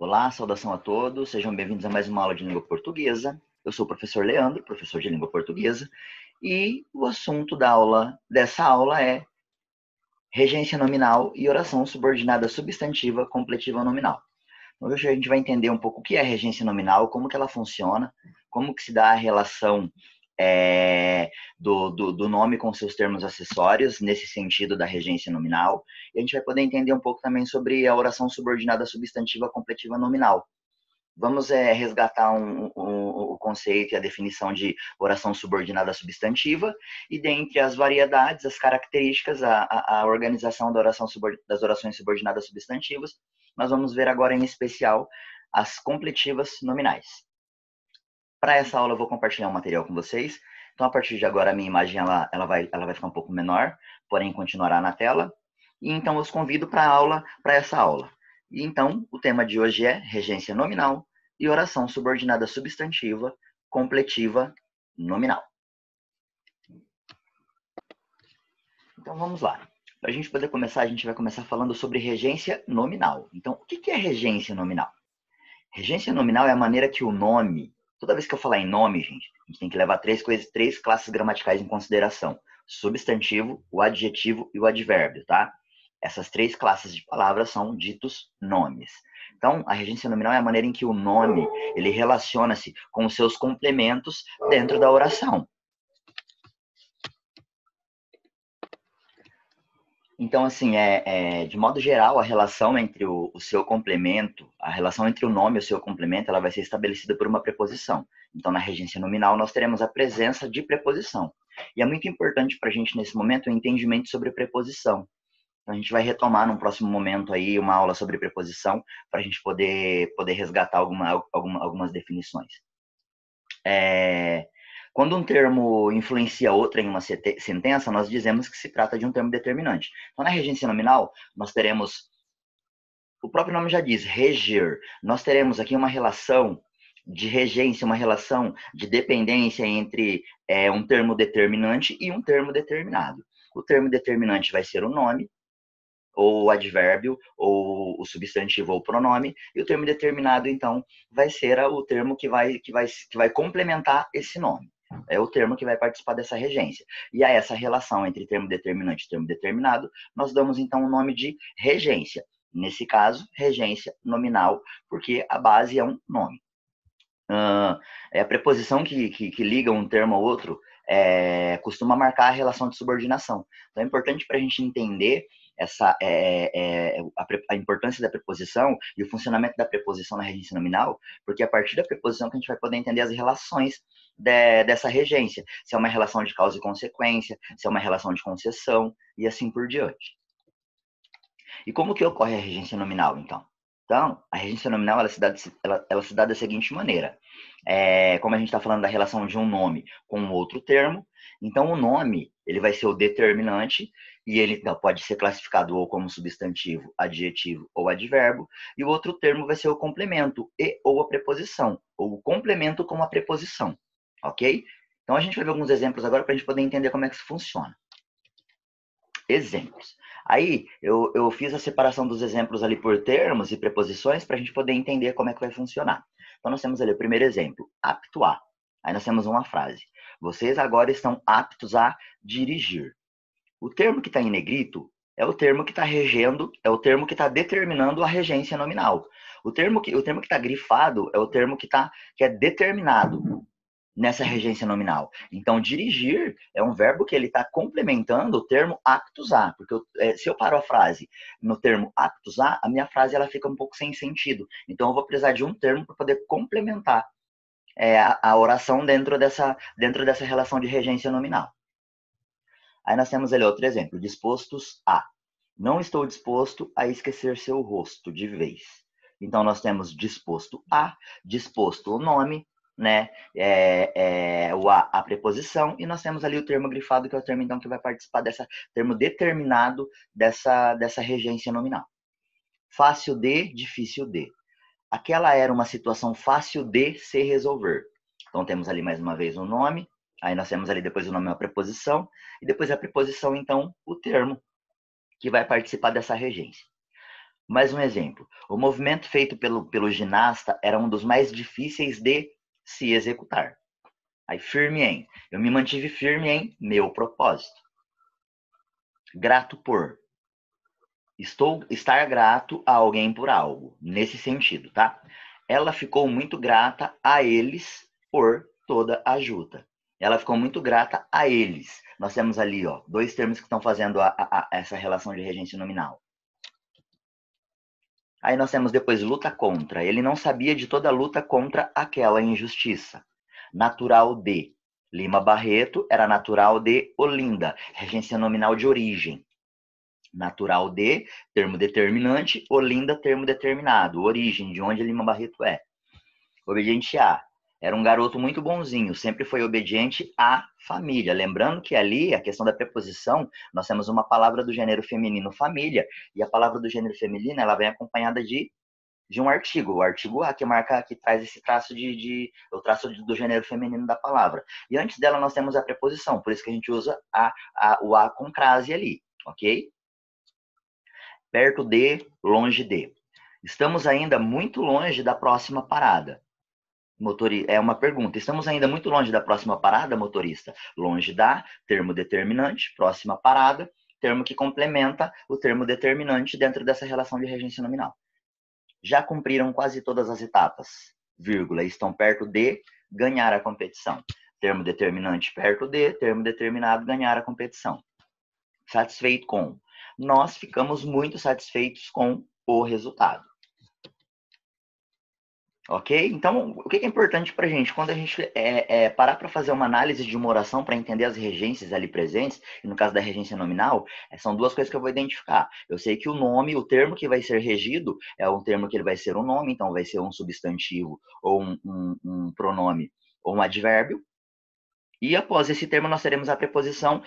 Olá, saudação a todos, sejam bem-vindos a mais uma aula de língua portuguesa. Eu sou o professor Leandro, professor de língua portuguesa, e o assunto dessa aula é regência nominal e oração subordinada substantiva completiva nominal. Hoje a gente vai entender um pouco o que é regência nominal, como que ela funciona, como que se dá a relação do nome com seus termos acessórios, nesse sentido da regência nominal, e a gente vai poder entender um pouco também sobre a oração subordinada substantiva completiva nominal. Vamos resgatar o conceito e a definição de oração subordinada substantiva, e dentre as variedades, as características, a organização das orações subordinadas substantivas, nós vamos ver agora em especial as completivas nominais. Para essa aula eu vou compartilhar um material com vocês, então a partir de agora a minha imagem ela vai ficar um pouco menor, porém continuará na tela, e então eu os convido para essa aula. E então o tema de hoje é regência nominal e oração subordinada substantiva completiva nominal. Então vamos lá. Para a gente poder começar, a gente vai começar falando sobre regência nominal. Então, o que é regência nominal? Regência nominal é a maneira que o nome... Toda vez que eu falar em nome, gente, a gente tem que levar três classes gramaticais em consideração. Substantivo, o adjetivo e o advérbio, tá? Essas três classes de palavras são ditos nomes. Então, a regência nominal é a maneira em que o nome ele relaciona-se com os seus complementos dentro da oração. Então, assim, de modo geral, a relação entre o seu complemento, a relação entre o nome e o seu complemento, ela vai ser estabelecida por uma preposição. Então, na regência nominal, nós teremos a presença de preposição. E é muito importante para a gente, nesse momento, o entendimento sobre preposição. Então, a gente vai retomar num próximo momento aí uma aula sobre preposição, para a gente poder resgatar algumas definições. Quando um termo influencia outro em uma sentença, nós dizemos que se trata de um termo determinante. Então, na regência nominal, nós teremos, o próprio nome já diz, reger. Nós teremos aqui uma relação de regência, uma relação de dependência entre um termo determinante e um termo determinado. O termo determinante vai ser o nome, ou o advérbio, ou o substantivo ou o pronome, e o termo determinado, então, vai ser o termo que vai complementar esse nome. É o termo que vai participar dessa regência. E a essa relação entre termo determinante e termo determinado, nós damos, então, o nome de regência. Nesse caso, regência nominal, porque a base é um nome. A preposição que liga um termo ao outro costuma marcar a relação de subordinação. Então, é importante para a gente entender a importância da preposição e o funcionamento da preposição na regência nominal, porque é a partir da preposição que a gente vai poder entender as relações dessa regência, se é uma relação de causa e consequência, se é uma relação de concessão e assim por diante. E como que ocorre a regência nominal, então? Então, a regência nominal ela se dá da seguinte maneira. Como a gente está falando da relação de um nome com outro termo, então o nome ele vai ser o determinante e ele pode ser classificado ou como substantivo, adjetivo ou advérbio, e o outro termo vai ser o complemento e ou a preposição, ou o complemento com a preposição, ok? Então a gente vai ver alguns exemplos agora para a gente poder entender como é que isso funciona. Exemplos. Aí, eu fiz a separação dos exemplos ali por termos e preposições para a gente poder entender como é que vai funcionar. Então, nós temos ali o primeiro exemplo, apto a. Aí nós temos uma frase. Vocês agora estão aptos a dirigir. O termo que está em negrito é o termo que está regendo, é o termo que está determinando a regência nominal. O termo que está grifado é o termo que é determinado nessa regência nominal. Então, dirigir é um verbo que ele está complementando o termo aptos a, porque se eu paro a frase no termo aptos a minha frase ela fica um pouco sem sentido. Então, eu vou precisar de um termo para poder complementar a oração dentro dessa relação de regência nominal. Aí nós temos ali outro exemplo, dispostos a. Não estou disposto a esquecer seu rosto de vez. Então, nós temos disposto a, disposto o nome, né? A preposição, e nós temos ali o termo grifado, que é o termo então que vai participar dessa termo determinado dessa regência nominal. Fácil de, difícil de. Aquela era uma situação fácil de se resolver. Então temos ali mais uma vez o nome, aí nós temos ali depois o nome é a preposição, e depois a preposição então o termo que vai participar dessa regência. Mais um exemplo. O movimento feito pelo ginasta era um dos mais difíceis de se executar. Aí, firme em. Eu me mantive firme em meu propósito. Grato por. Estar grato a alguém por algo. Nesse sentido, tá? Ela ficou muito grata a eles por toda a ajuda. Ela ficou muito grata a eles. Nós temos ali, ó, dois termos que estão fazendo essa relação de regência nominal. Aí nós temos depois luta contra. Ele não sabia de toda a luta contra aquela injustiça. Natural de. Lima Barreto era natural de Olinda, regência nominal de origem. Natural de, termo determinante, Olinda, termo determinado. Origem, de onde Lima Barreto é. Obediente a. Era um garoto muito bonzinho, sempre foi obediente à família. Lembrando que ali, a questão da preposição, nós temos uma palavra do gênero feminino família, e a palavra do gênero feminino, ela vem acompanhada de um artigo, o artigo A, que marca, que traz esse traço o traço do gênero feminino da palavra. E antes dela nós temos a preposição, por isso que a gente usa o A com crase ali, ok? Perto de, longe de. Estamos ainda muito longe da próxima parada. É uma pergunta. Estamos ainda muito longe da próxima parada, motorista? Longe da, termo determinante, próxima parada, termo que complementa o termo determinante dentro dessa relação de regência nominal. Já cumpriram quase todas as etapas, vírgula, estão perto de ganhar a competição. Termo determinante perto de, termo determinado ganhar a competição. Satisfeito com. Nós ficamos muito satisfeitos com o resultado. Ok? Então, o que é importante para a gente? Quando a gente parar para fazer uma análise de uma oração para entender as regências ali presentes, e no caso da regência nominal, são duas coisas que eu vou identificar. Eu sei que o nome, o termo que vai ser regido, é um termo que ele vai ser um nome, então vai ser um substantivo, ou um pronome, ou um advérbio. E após esse termo, nós teremos a preposição,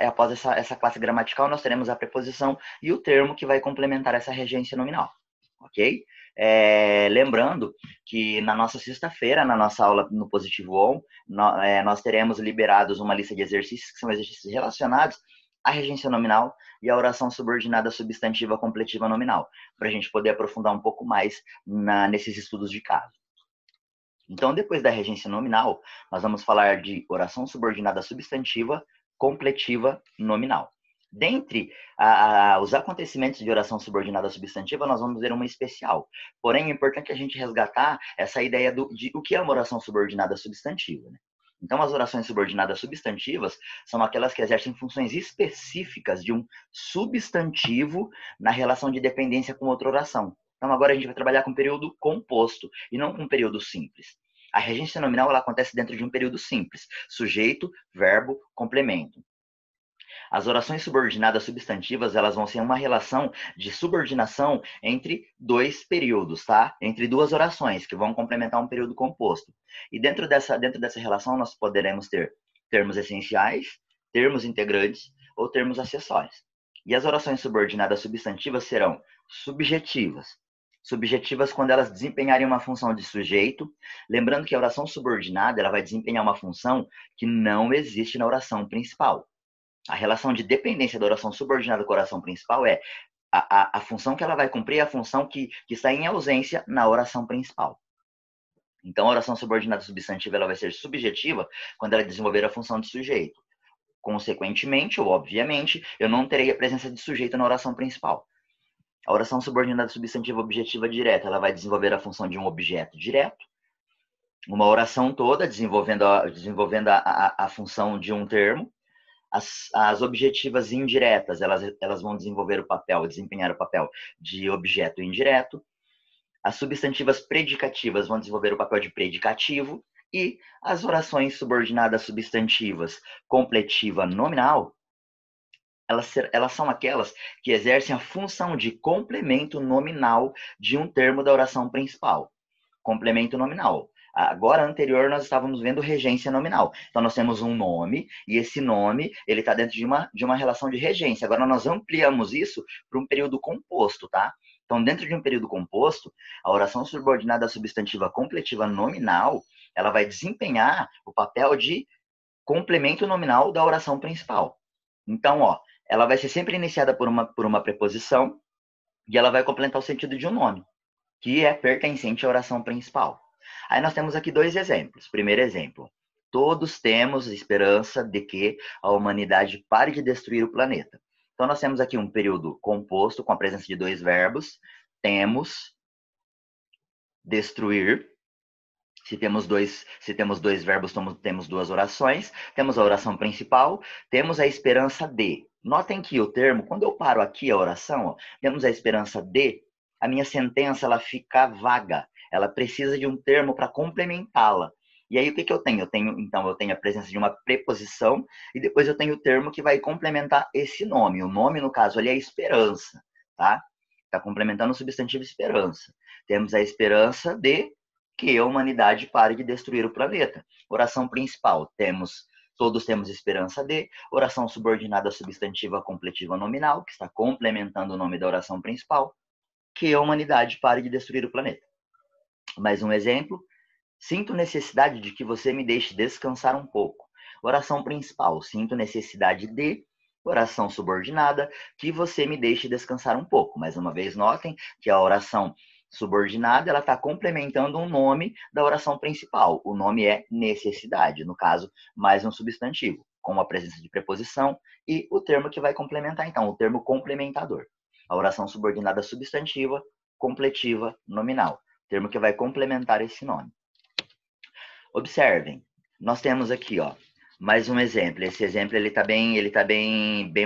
após essa classe gramatical, nós teremos a preposição e o termo que vai complementar essa regência nominal. Ok? Lembrando que na nossa sexta-feira, na nossa aula no Positivo On, nós teremos liberados uma lista de exercícios que são exercícios relacionados à regência nominal e à oração subordinada substantiva completiva nominal, para a gente poder aprofundar um pouco mais nesses estudos de caso. Então, depois da regência nominal, nós vamos falar de oração subordinada substantiva completiva nominal. Dentre os acontecimentos de oração subordinada substantiva, nós vamos ver uma especial. Porém, é importante a gente resgatar essa ideia de o que é uma oração subordinada substantiva. Né? Então, as orações subordinadas substantivas são aquelas que exercem funções específicas de um substantivo na relação de dependência com outra oração. Então, agora a gente vai trabalhar com período composto e não com período simples. A regência nominal ela acontece dentro de um período simples: sujeito, verbo, complemento. As orações subordinadas substantivas, elas vão ser uma relação de subordinação entre dois períodos, tá? Entre duas orações, que vão complementar um período composto. E dentro dessa relação, nós poderemos ter termos essenciais, termos integrantes ou termos acessórios. E as orações subordinadas substantivas serão subjetivas. Subjetivas quando elas desempenharem uma função de sujeito, lembrando que a oração subordinada ela vai desempenhar uma função que não existe na oração principal. A relação de dependência da oração subordinada com a oração principal é a função que ela vai cumprir é a função que está em ausência na oração principal. Então, a oração subordinada substantiva ela vai ser subjetiva quando ela desenvolver a função de sujeito. Consequentemente, ou obviamente, eu não terei a presença de sujeito na oração principal. A oração subordinada substantiva objetiva direta ela vai desenvolver a função de um objeto direto. Uma oração toda desenvolvendo a função de um termo. As objetivas indiretas, elas vão desempenhar o papel de objeto indireto. As substantivas predicativas vão desenvolver o papel de predicativo. E as orações subordinadas substantivas completiva nominal, elas são aquelas que exercem a função de complemento nominal de um termo da oração principal. Complemento nominal. Agora, anterior, nós estávamos vendo regência nominal. Então, nós temos um nome, e esse nome ele está dentro de uma relação de regência. Agora, nós ampliamos isso para um período composto, tá? Então, dentro de um período composto, a oração subordinada substantiva completiva nominal, ela vai desempenhar o papel de complemento nominal da oração principal. Então, ela vai ser sempre iniciada por uma preposição, e ela vai complementar o sentido de um nome, que é pertencente à oração principal. Aí nós temos aqui dois exemplos. Primeiro exemplo: todos temos esperança de que a humanidade pare de destruir o planeta. Então nós temos aqui um período composto com a presença de dois verbos. Temos, destruir. Se temos dois verbos, temos duas orações. Temos a oração principal, temos a esperança de. Notem que o termo, quando eu paro aqui a oração, ó, temos a esperança de, a minha sentença ela fica vaga. Ela precisa de um termo para complementá-la. E aí o que eu tenho? Eu tenho a presença de uma preposição e depois eu tenho o termo que vai complementar esse nome. O nome, no caso, ali é esperança, tá? Está complementando o substantivo esperança. Temos a esperança de que a humanidade pare de destruir o planeta. Oração principal, todos temos esperança de. Oração subordinada substantiva completiva nominal, que está complementando o nome da oração principal, que a humanidade pare de destruir o planeta. Mais um exemplo: sinto necessidade de que você me deixe descansar um pouco. Oração principal, sinto necessidade de. Oração subordinada, que você me deixe descansar um pouco. Mais uma vez, notem que a oração subordinada ela está complementando um nome da oração principal. O nome é necessidade, no caso, mais um substantivo, com a presença de preposição e o termo que vai complementar, então, o termo complementador. A oração subordinada substantiva, completiva, nominal. Termo que vai complementar esse nome. Observem, nós temos aqui, ó, mais um exemplo. Esse exemplo ele tá bem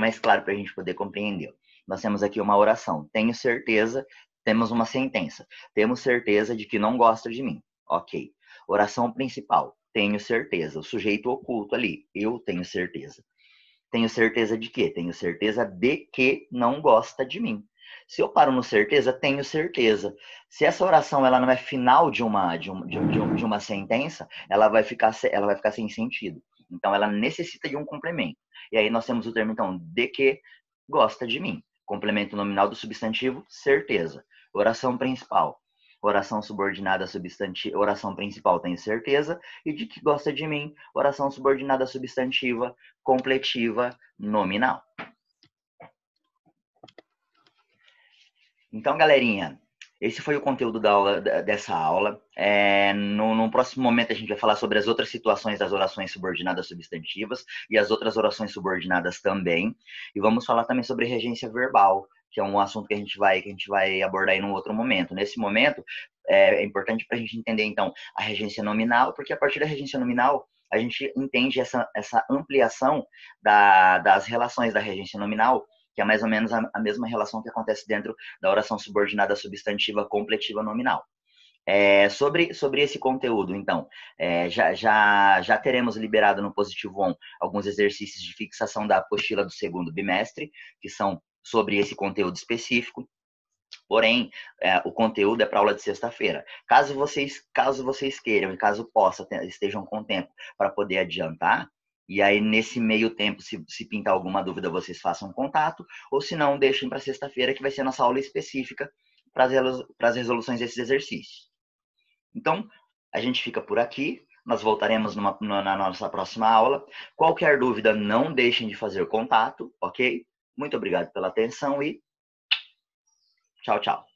mais claro para a gente poder compreender. Nós temos aqui uma oração. Tenho certeza. Temos uma sentença. Temos certeza de que não gosta de mim. Ok. Oração principal. Tenho certeza. O sujeito oculto ali. Eu tenho certeza. Tenho certeza de quê? Tenho certeza de que não gosta de mim. Se eu paro no certeza, tenho certeza. Se essa oração ela não é final de uma sentença, ela vai ficar sem sentido. Então, ela necessita de um complemento. E aí nós temos o termo, então, de que gosta de mim. Complemento nominal do substantivo, certeza. Oração principal. Oração subordinada substantiva. Oração principal, tenho certeza. E de que gosta de mim. Oração subordinada substantiva, completiva, nominal. Então, galerinha, esse foi o conteúdo dessa aula. No próximo momento a gente vai falar sobre as outras situações das orações subordinadas substantivas e as outras orações subordinadas também. E vamos falar também sobre regência verbal, que é um assunto que a gente vai abordar em um outro momento. Nesse momento, é importante para a gente entender, então, a regência nominal, porque a partir da regência nominal, a gente entende essa ampliação das relações da regência nominal, que é mais ou menos a mesma relação que acontece dentro da oração subordinada substantiva completiva nominal. Sobre esse conteúdo, então, já teremos liberado no Positivo On alguns exercícios de fixação da apostila do segundo bimestre, que são sobre esse conteúdo específico. Porém, o conteúdo é para aula de sexta-feira. Caso vocês queiram e caso estejam com tempo para poder adiantar, e aí nesse meio tempo, se pintar alguma dúvida, vocês façam contato, ou se não, deixem para sexta-feira, que vai ser a nossa aula específica para as resoluções desses exercícios. Então, a gente fica por aqui. Nós voltaremos na nossa próxima aula. Qualquer dúvida, não deixem de fazer contato, ok? Muito obrigado pela atenção e tchau, tchau.